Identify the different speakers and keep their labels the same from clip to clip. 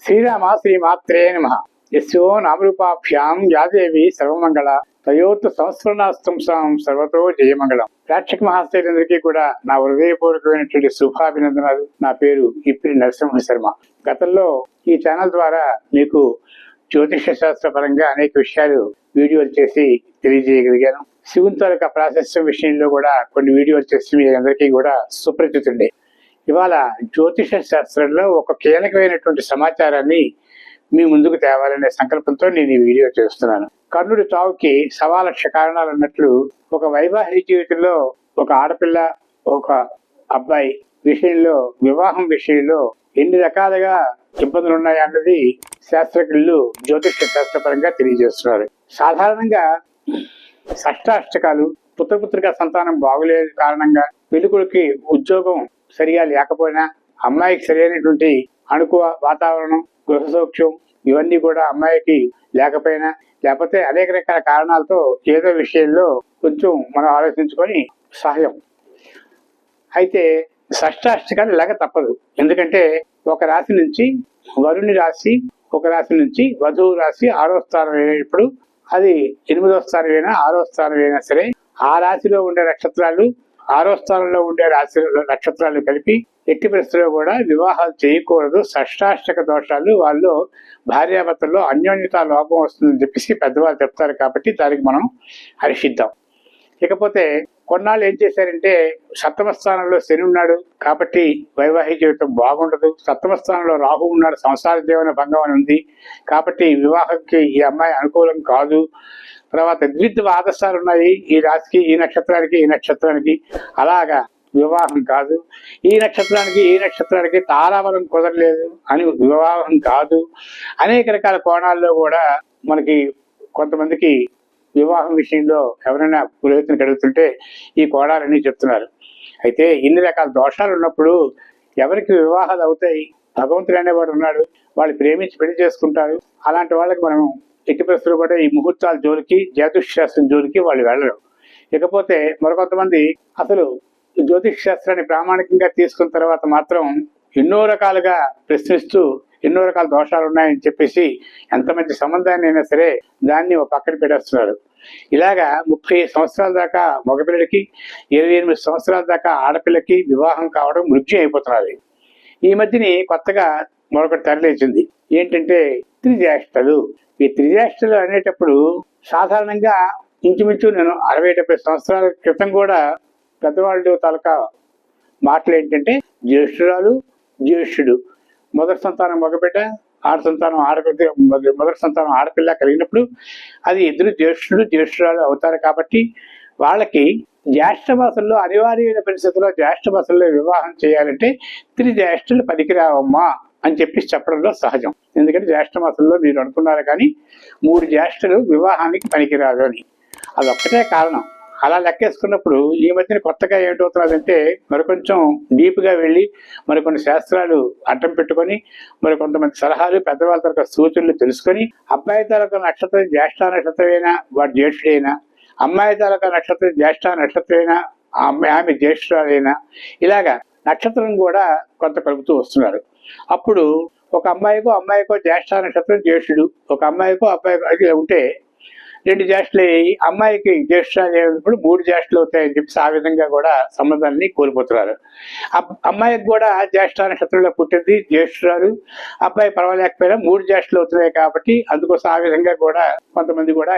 Speaker 1: శ్రీరామ శ్రీమాత్రే నమః. యస్యో నామరూపాభ్యాం యాదేవి సర్వమంగళ తయోత్ సంస్మరణాస్తం సర్వతో జయమంగళం. ప్రేక్షక మహాశైలందరికీ కూడా నా హృదయపూర్వకమైనటువంటి శుభాభినందనాలు. నా పేరు ఇప్పిరి నరసింహ శర్మ. గతంలో ఈ ఛానల్ ద్వారా మీకు జ్యోతిష శాస్త్ర పరంగా అనేక విషయాలు వీడియోలు చేసి తెలియజేయగలిగాను. శివుని తాలూకా ప్రాశస్త్యం విషయంలో కూడా కొన్ని వీడియోలు చేసి మీ అందరికీ కూడా సుపరిచితుండే. ఇవాళ జ్యోతిష శాస్త్రంలో ఒక కీలకమైనటువంటి సమాచారాన్ని మీ ముందుకు తేవాలనే సంకల్పంతో నేను ఈ వీడియో చేస్తున్నాను. కర్ణుడి చావుకి 1,00,000 కారణాలు అన్నట్లు ఒక వైవాహిక జీవితంలో ఒక ఆడపిల్ల ఒక అబ్బాయి విషయంలో వివాహం విషయంలో ఎన్ని రకాలుగా ఇబ్బందులు ఉన్నాయన్నది శాస్త్రజ్ఞులు జ్యోతిష శాస్త్రపరంగా తెలియజేస్తున్నారు. సాధారణంగా షష్టాష్టకాలు, పుత్రపుత్రిక సంతానం బాగులేదు కారణంగా, పెళ్ళికొడుకి ఉద్యోగం సరిగా లేకపోయినా, అమ్మాయికి సరైనటువంటి అనుకూల వాతావరణం, గృహ సౌఖ్యం ఇవన్నీ కూడా అమ్మాయికి లేకపోయినా, లేకపోతే అనేక రకాల కారణాలతో ఏదో విషయంలో కొంచెం మనం ఆలోచించుకొని సహజం. అయితే షష్టాష్టకాలు ఇలాగ తప్పదు. ఎందుకంటే ఒక రాశి నుంచి వరుణి రాశి, ఒక రాశి నుంచి వధువు రాశి 6వ స్థానం అయినప్పుడు అది 8వ స్థానం అయినా 6వ స్థానం అయినా సరే ఆ రాశిలో ఉండే నక్షత్రాలు 6వ స్థానంలో ఉండే రాశి నక్షత్రాలు కలిపి ఎట్టి పరిస్థితుల్లో కూడా వివాహాలు చేయకూడదు. షష్టాష్టక దోషాలు వాళ్ళు భార్యాభర్తల్లో అన్యోన్యత లోపం వస్తుందని చెప్పేసి పెద్దవాళ్ళు చెప్తారు. కాబట్టి దానికి మనం హర్షిద్దాం. ఇకపోతే కొన్నాళ్ళు ఏం చేశారంటే, 7వ స్థానంలో శని ఉన్నాడు కాబట్టి వైవాహిక జీవితం బాగుండదు. 7వ స్థానంలో రాహు ఉన్నాడు, సంసార జీవన భంగం అని ఉంది కాబట్టి వివాహంకి ఈ అమ్మాయి అనుకూలం కాదు. తర్వాత ద్విత్వ ఆదర్శాలు ఉన్నాయి ఈ రాశికి, ఈ నక్షత్రానికి, ఈ నక్షత్రానికి, అలాగా వివాహం కాదు. ఈ నక్షత్రానికి తారాబలం కుదరలేదు అని వివాహం కాదు. అనేక రకాల కోణాల్లో కూడా మనకి కొంతమందికి వివాహం విషయంలో ఎవరైనా పురోహితుని అడుగుతుంటే ఈ కోణాలన్నీ చెప్తున్నారు. అయితే ఇన్ని రకాల దోషాలు ఉన్నప్పుడు ఎవరికి వివాహాలు అవుతాయి? భగవంతుడు అనేవాడు ఉన్నాడు, వాళ్ళు ప్రేమించి పెళ్లి చేసుకుంటారు. అలాంటి వాళ్ళకి మనం ఎట్టి పరిస్థితులు కూడా ఈ ముహూర్తాల జోలికి, జ్యోతిష్ శాస్త్రం జోలికి వాళ్ళు వెళ్ళరు. ఇకపోతే మరికొంతమంది అసలు జ్యోతిష్ శాస్త్రాన్ని ప్రామాణికంగా తీసుకున్న తర్వాత మాత్రం ఎన్నో రకాలుగా ప్రశ్నిస్తూ ఎన్నో రకాల దోషాలు ఉన్నాయని చెప్పేసి ఎంత మంచి సంబంధాన్ని అయినా సరే దాన్ని ఒక పక్కన పెట్టేస్తున్నారు. ఇలాగా 30 సంవత్సరాల దాకా మగపిల్లడికి, 28 సంవత్సరాల దాకా ఆడపిల్లకి వివాహం కావడం మృత్యు అయిపోతున్నది. ఈ మధ్యని కొత్తగా మరొకటి తరలించింది. ఏంటంటే త్రిజ్యేష్ఠలు. ఈ త్రిజ్యేష్ఠలు అనేటప్పుడు సాధారణంగా ఇంచుమించు నేను 60-70 సంవత్సరాల క్రితం కూడా పెద్దవాళ్ళు తాలూకా మాటలు ఏంటంటే జ్యేష్ఠురాలు, జ్యేష్ఠుడు, మొదటి సంతానం మగబిడ్డ, మొదటి సంతానం ఆడపిల్ల కలిగినప్పుడు అది ఇద్దరు జ్యేష్ఠుడు జ్యేష్ఠురాలు అవుతారు. కాబట్టి వాళ్ళకి జ్యేష్ఠ మాసంలో అనివార్యమైన పరిస్థితుల్లో జ్యేష్ఠ మాసంలో వివాహం చేయాలంటే త్రిజ్యేష్ఠులు పనికిరావమ్మా అని చెప్పి చెప్పడంలో సహజం. ఎందుకంటే జ్యేష్ఠ మాసంలో మీరు అనుకున్నారు కానీ 3 జ్యేష్ఠులు వివాహానికి పనికిరాదు అని. అదొక్కటే కారణం. అలా లెక్కేసుకున్నప్పుడు ఈ మధ్యన కొత్తగా ఏమిటవుతున్నదంటే మరికొంచెం డీప్గా వెళ్ళి మరికొన్ని శాస్త్రాలు అడ్డం పెట్టుకొని మరి కొంతమంది సలహాలు, పెద్దవాళ్ళ తరగతి సూచనలు తెలుసుకొని అబ్బాయి తాలూకా నక్షత్రం జ్యేష్ఠ నక్షత్రమైనా వాడు జ్యేష్ఠుడైనా, అమ్మాయి తాలూకా నక్షత్రం జ్యేష్ఠ నక్షత్రమైనా ఆమె జ్యేష్ఠురాలైనా ఇలాగా నక్షత్రం కూడా కొంత కలుపుతూ వస్తున్నారు. అప్పుడు ఒక అమ్మాయికో జ్యేష్ఠ నక్షత్రం జ్యేష్ఠుడు, ఒక అమ్మాయికో అబ్బాయికో ఉంటే 2 జ్యేష్ఠులు అయ్యి అమ్మాయికి జ్యేష్ఠురాలు అయినప్పుడు 3 జ్యేష్ఠులు అవుతాయని చెప్పి ఆ విధంగా కూడా సంబంధాన్ని కోల్పోతున్నారు. అమ్మాయికి కూడా జ్యేష్ఠ నక్షత్రంలో పుట్టింది జ్యేష్ఠురాలు, అబ్బాయి పర్వాలేకపోయినా 3 జ్యేష్ఠులు అవుతున్నాయి కాబట్టి అందుకోసం ఆ విధంగా కూడా కొంతమంది కూడా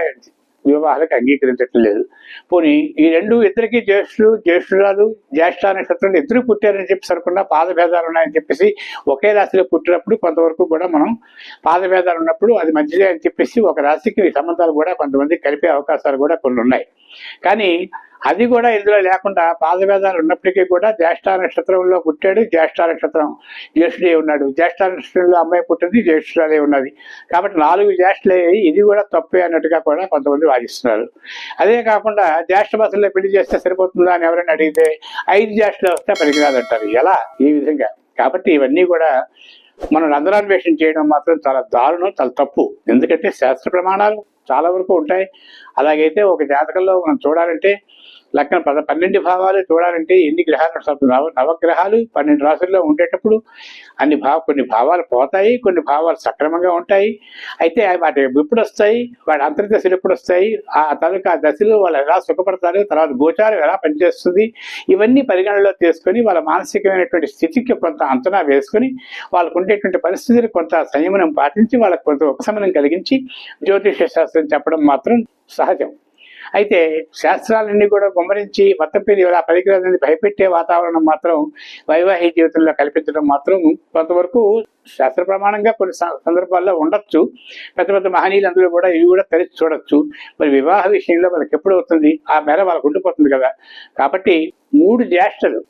Speaker 1: వివాహాలకు అంగీకరించట్లేదు. పోనీ ఈ ఇద్దరికి జ్యేష్ఠురాలు, జ్యేష్ఠ నక్షత్రంలో ఇద్దరు పుట్టారని చెప్పి సరకుండా పాదభేదాలు ఉన్నాయని చెప్పేసి ఒకే రాశిలో పుట్టినప్పుడు కొంతవరకు కూడా మనం పాదభేదాలు ఉన్నప్పుడు అది మంచిదే అని చెప్పేసి ఒక రాశికి సంబంధాలు కూడా కొంతమంది కలిపే అవకాశాలు కూడా కొన్ని ఉన్నాయి. కానీ అది కూడా ఇందులో లేకుండా పాదభేదాలు ఉన్నప్పటికీ కూడా జ్యేష్ఠ నక్షత్రంలో పుట్టాడు, జ్యేష్ఠ నక్షత్రం జ్యేష్ఠుడే ఉన్నాడు, జ్యేష్ఠ నక్షత్రంలో అమ్మాయి పుట్టింది, జ్యేష్ఠురాలే ఉన్నది కాబట్టి 4 జ్యేష్ఠులే ఇది కూడా తప్పే అన్నట్టుగా కూడా కొంతమంది వాదిస్తున్నారు. అదే కాకుండా జ్యేష్ఠ మాసంలో పెళ్లి చేస్తే సరిపోతుందా అని ఎవరైనా అడిగితే 5 జ్యేష్ఠులు వస్తే పనికిరాదంటారు. ఎలా ఈ విధంగా? కాబట్టి ఇవన్నీ కూడా మనం రంధ్రాన్వేషణ చేయడం మాత్రం చాలా దారుణం, చాలా తప్పు. ఎందుకంటే శాస్త్ర ప్రమాణాలు చాలా వరకు ఉంటాయి. అలాగైతే ఒక జాతకంలో మనం చూడాలంటే లగ్నం 12 భావాలు చూడాలంటే ఎన్ని గ్రహాలు, నవగ్రహాలు 12 రాశుల్లో ఉండేటప్పుడు కొన్ని భావాలు పోతాయి, కొన్ని భావాలు సక్రమంగా ఉంటాయి. అయితే వాటి ఎప్పుడు వస్తాయి, వాటి అంతర్దశలు ఎప్పుడు వస్తాయి, ఆ తాలూకా దశలు వాళ్ళు ఎలా సుఖపడతారు, తర్వాత గోచారం ఎలా పనిచేస్తుంది, ఇవన్నీ పరిగణనలో తీసుకొని వాళ్ళ మానసికమైనటువంటి స్థితికి కొంత అంచనా వేసుకొని వాళ్ళకు ఉండేటువంటి పరిస్థితులు కొంత సంయమనం పాటించి వాళ్ళకు కొంత ఉపశమనం కలిగించి జ్యోతిష శాస్త్రం చెప్పడం మాత్రం సహజం. అయితే శాస్త్రాలన్నీ కూడా గుమ్మరించి మొత్తం పేరు ఇలా పనికిరాదని భయపెట్టే వాతావరణం మాత్రం వైవాహిక జీవితంలో కల్పించడం మాత్రం కొంతవరకు శాస్త్ర ప్రమాణంగా కొన్ని సందర్భాల్లో ఉండొచ్చు. పెద్ద పెద్ద మహనీయులు అందరూ కూడా ఇవి కూడా తెరిచి చూడొచ్చు. మరి వివాహ విషయంలో వాళ్ళకి ఎప్పుడు అవుతుంది, ఆ మేర వాళ్ళకు ఉండిపోతుంది కదా. కాబట్టి 3 జ్యేష్ఠుడు,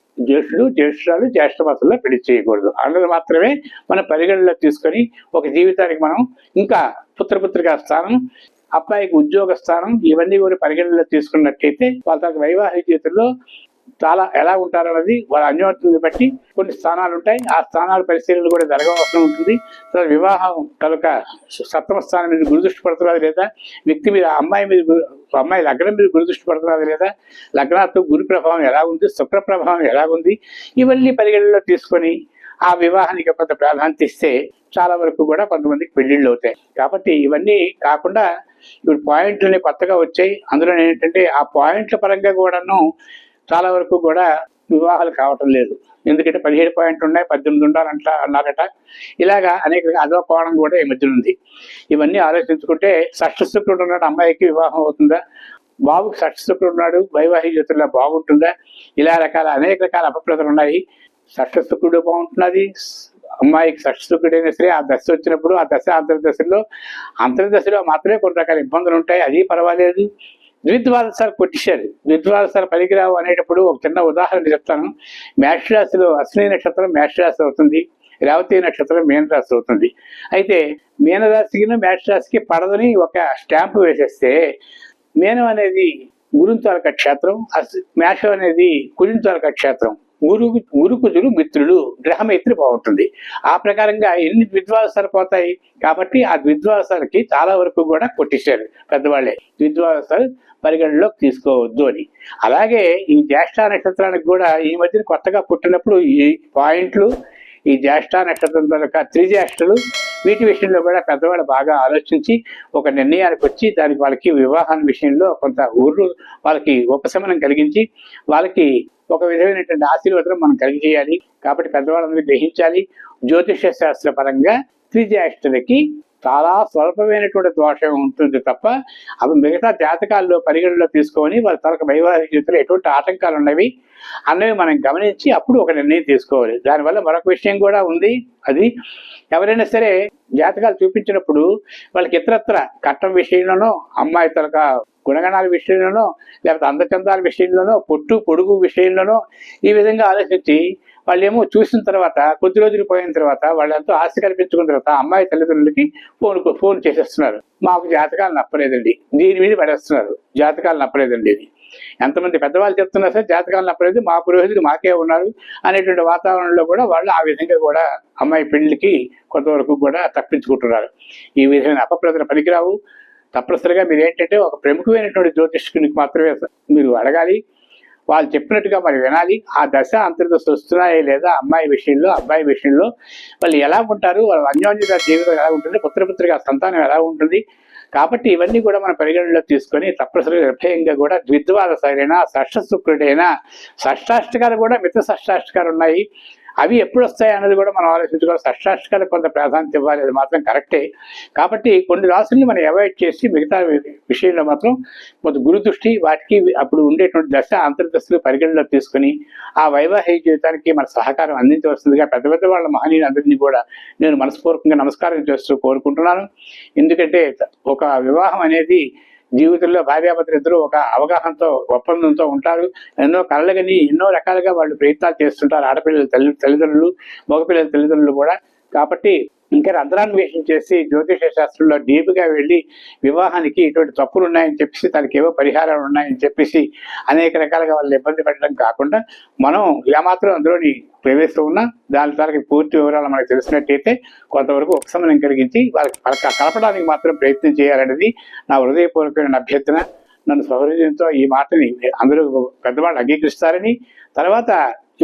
Speaker 1: జ్యేష్ఠురాలు, జ్యేష్ఠ మాసంలో పెళ్లి చేయకూడదు అన్నది మాత్రమే మన పరిగణలో తీసుకొని ఒక జీవితానికి మనం ఇంకా పుత్రపుత్రికా స్థానం, అబ్బాయికి ఉద్యోగ స్థానం, ఇవన్నీ కూడా పరిగణనలో తీసుకున్నట్టయితే వాళ్ళ తనకు వైవాహిక జీవితంలో చాలా ఎలా ఉంటారన్నది వాళ్ళ అన్యోన్యతను బట్టి కొన్ని స్థానాలు ఉంటాయి. ఆ స్థానాల పరిశీలన కూడా జరగవలసి ఉంటుంది. తర్వాత వివాహం కనుక సప్తమ స్థానం మీద గురుదృష్టి పడుతున్నది లేదా, వ్యక్తి మీద అమ్మాయి లగ్నం మీద గురుదృష్టి పడుతున్నది లేదా, లగ్నాత్తో గురు ప్రభావం ఎలా ఉంది, శుక్ర ప్రభావం ఎలా ఉంది, ఇవన్నీ పరిగణనలో తీసుకొని ఆ వివాహానికి కొంత ప్రాధాన్యత ఇస్తే చాలా వరకు కూడా కొంతమందికి పెళ్లిళ్ళు అవుతాయి. కాబట్టి ఇవన్నీ కాకుండా ఇప్పుడు పాయింట్లని కొత్తగా వచ్చాయి. అందులో ఏంటంటే ఆ పాయింట్ల పరంగా కూడాను చాలా వరకు కూడా వివాహాలు కావటం లేదు. ఎందుకంటే 17 పాయింట్లు ఉన్నాయి, 18 అన్నారట. ఇలాగా అనేక అదో కోణం కూడా ఈ మధ్యన ఉంది. ఇవన్నీ ఆలోచించుకుంటే షష్ఠ శుక్రుడు ఉన్నాడు, అమ్మాయికి వివాహం అవుతుందా, బాబుకి షష్ఠ శుక్రుడు ఉన్నాడు, వైవాహిక జీవితంలో బాగుంటుందా, ఇలా అనేక రకాల అపప్రదలు ఉన్నాయి. షష్ఠ శుక్రుడు బాగుంటున్నది, అమ్మాయికి షష్ఠ శుక్రుడైనా సరే ఆ దశ వచ్చినప్పుడు ఆ దశ అంతర్దశలో మాత్రమే కొన్ని రకాల ఇబ్బందులు ఉంటాయి. అది పర్వాలేదు. ద్విద్వాదశాలు కొట్టేశారు. ద్విద్వాదశాలు పనికిరావు అనేటప్పుడు ఒక చిన్న ఉదాహరణ చెప్తాను. మేషరాశిలో అశ్విని నక్షత్రం మేషరాశి అవుతుంది, రేవతి నక్షత్రం మీనరాశి అవుతుంది. అయితే మీనరాశికి మేషరాశికి పడదని ఒక స్టాంపు వేసేస్తే మీనం అనేది గురుని తాలూకా క్షేత్రం, మేషం అనేది కుజుని తాలూకా క్షేత్రం. గురుకుజులు మిత్రులు, గ్రహమైత్రి బాగుంటుంది. ఆ ప్రకారంగా ఎన్ని ద్విద్వాదశాలు పోతాయి. కాబట్టి ఆ ద్విద్వాదశాలకి చాలా వరకు కూడా కొట్టేశారు పెద్దవాళ్ళే, ద్విద్వాదశాలు పరిగణలోకి తీసుకోవద్దు అని. అలాగే ఈ జ్యేష్ఠ నక్షత్రానికి కూడా ఈ మధ్యన కొత్తగా పుట్టినప్పుడు ఈ పాయింట్లు, ఈ జ్యేష్ఠ నక్షత్రం తాలూకా త్రిజ్యేష్ఠలు, వీటి విషయంలో కూడా పెద్దవాళ్ళు బాగా ఆలోచించి ఒక నిర్ణయానికి వచ్చి దానికి వాళ్ళకి వివాహం విషయంలో కొంత వాళ్ళకి ఉపశమనం కలిగించి వాళ్ళకి ఒక విధమైనటువంటి ఆశీర్వాదం మనం కలిగజేయాలి. కాబట్టి పెద్దవాళ్ళందరూ గ్రహించాలి. జ్యోతిష శాస్త్ర పరంగా త్రిజ్యేష్ఠులకి చాలా స్వల్పమైనటువంటి దోషం ఉంటుంది తప్ప అవి మిగతా జాతకాల్లో పరిగణలో తీసుకొని వాళ్ళ తనకు వైవాహిక జీవితంలో ఎటువంటి ఆటంకాలు ఉన్నవి అన్నవి మనం గమనించి అప్పుడు ఒక నిర్ణయం తీసుకోవాలి. దానివల్ల మరొక విషయం కూడా ఉంది. అది ఎవరైనా సరే జాతకాలు చూపించినప్పుడు వాళ్ళకి ఇతరత్ర కట్టం విషయంలోనో, అమ్మాయి తనక గుణగణాల విషయంలోనో, లేకపోతే అందచందాల విషయంలోనో, పొడుగు విషయంలోనో ఈ విధంగా ఆలోచించి వాళ్ళేమో చూసిన తర్వాత కొద్ది రోజులు పోయిన తర్వాత వాళ్ళంతా ఆశ కల్పించుకున్న తర్వాత అమ్మాయి తల్లిదండ్రులకి ఫోన్ చేసేస్తున్నారు, మాకు జాతకాలు నప్పలేదండి, దీని మీద పడేస్తున్నారు, జాతకాలు నప్పలేదండి. ఇది ఎంతమంది పెద్దవాళ్ళు చెప్తున్నా సరే జాతకాలు నప్పలేదు, మా పురోహితులు మాకే ఉన్నారు అనేటువంటి వాతావరణంలో కూడా వాళ్ళు ఆ విధంగా కూడా అమ్మాయి పెళ్లికి కొంతవరకు కూడా తప్పించుకుంటున్నారు. ఈ విధమైన అపప్రదన పనికిరావు. తప్పనిసరిగా మీరు ఏంటంటే ఒక ప్రముఖమైనటువంటి జ్యోతిష్కునికి మాత్రమే మీరు అడగాలి. వాళ్ళు చెప్పినట్టుగా మరి వినాలి. ఆ దశ అంతర్దశ వస్తున్నాయే లేదా అమ్మాయి విషయంలో, అబ్బాయి విషయంలో వాళ్ళు ఎలా ఉంటారు, వాళ్ళ అన్యోన్యత జీవితం ఎలా ఉంటుంది, పుత్రపుత్రిక సంతానం ఎలా ఉంటుంది. కాబట్టి ఇవన్నీ కూడా మన పరిగణనలో తీసుకొని తప్పనిసరిగా నిర్భయంగా కూడా ద్విద్వాదశైనా, షష్ఠ శుక్రుడైనా, షష్టాష్టకాలు కూడా మిత్ర షష్టాష్టకాలు ఉన్నాయి. అవి ఎప్పుడు వస్తాయి అన్నది కూడా మనం ఆలోచించుకోవాలి. షష్టాష్టకాలకు కొంత ప్రాధాన్యత ఇవ్వాలి, అది మాత్రం కరెక్టే. కాబట్టి కొన్ని రాసుల్ని మనం అవాయిడ్ చేసి మిగతా విషయంలో మాత్రం కొంత గురు దృష్టి వాటికి అప్పుడు ఉండేటువంటి దశ అంతర్దశలు పరిగణలో తీసుకుని ఆ వైవాహిక జీవితానికి మన సహకారం అందించవలసిందిగా పెద్ద పెద్ద వాళ్ళ మహనీయులందరినీ కూడా నేను మనస్పూర్వకంగా నమస్కారం చేస్తూ కోరుకుంటున్నాను. ఎందుకంటే ఒక వివాహం అనేది జీవితంలో భార్యాభర్తలు ఇద్దరు ఒక అవగాహనతో, ఒప్పందంతో ఉంటారు. ఎన్నో కలలుగని ఎన్నో రకాలుగా వాళ్ళు ప్రయత్నాలు చేస్తుంటారు, ఆడపిల్లల తల్లిదండ్రులు, మగపిల్లల తల్లిదండ్రులు కూడా. కాబట్టి ఇంకా రంధ్రాన్వేషణ చేసి జ్యోతిష శాస్త్రంలో డీప్గా వెళ్ళి వివాహానికి ఇటువంటి తప్పులు ఉన్నాయని చెప్పేసి దానికి ఏవో పరిహారాలు ఉన్నాయని చెప్పేసి అనేక రకాలుగా వాళ్ళు ఇబ్బంది పెట్టడం కాకుండా మనం ఏమాత్రం అందులోని ప్రవేశం ఉన్నా దాని తరగతి పూర్తి వివరాలు మనకు తెలిసినట్టయితే కొంతవరకు ఉపశమనం కలిగించి వాళ్ళకి కలపడానికి మాత్రం ప్రయత్నం చేయాలనేది నా హృదయపూర్వకమైన అభ్యర్థన. నన్ను సౌహృదయంతో ఈ మాటని అందరూ పెద్దవాళ్ళు అంగీకరిస్తారని, తర్వాత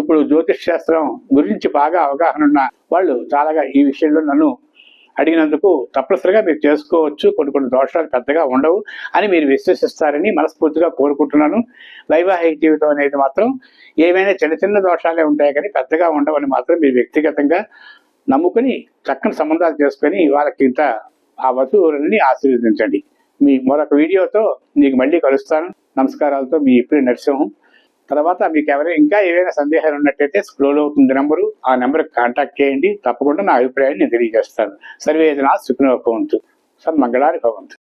Speaker 1: ఇప్పుడు జ్యోతిష్ శాస్త్రం గురించి బాగా అవగాహన ఉన్న వాళ్ళు చాలాగా ఈ విషయంలో నన్ను అడిగినందుకు తప్పనిసరిగా మీరు చేసుకోవచ్చు, కొన్ని దోషాలు పెద్దగా ఉండవు అని మీరు విశ్వసిస్తారని మనస్ఫూర్తిగా కోరుకుంటున్నాను. వైవాహిక జీవితం అనేది మాత్రం ఏమైనా చిన్న దోషాలే ఉంటాయి కానీ పెద్దగా ఉండవని మాత్రం మీరు వ్యక్తిగతంగా నమ్ముకుని చక్కని సంబంధాలు చేసుకొని వాళ్ళకి ఇంత ఆ వధువులని ఆశీర్వదించండి. మీ మరొక వీడియోతో మీకు మళ్ళీ కలుస్తాను. నమస్కారాలతో మీ ఇప్పుడు నరసింహం. తర్వాత మీకు ఎవరైనా ఇంకా ఏవైనా సందేహాలు ఉన్నట్టయితే స్క్రోల్ అవుతుంది నెంబరు, ఆ నెంబర్కి కాంటాక్ట్ చేయండి. తప్పకుండా నా అభిప్రాయాన్ని నేను తెలియజేస్తాను. సర్వే జనా సుఖినో భవంతు. సన్మంగళాని భవంతు.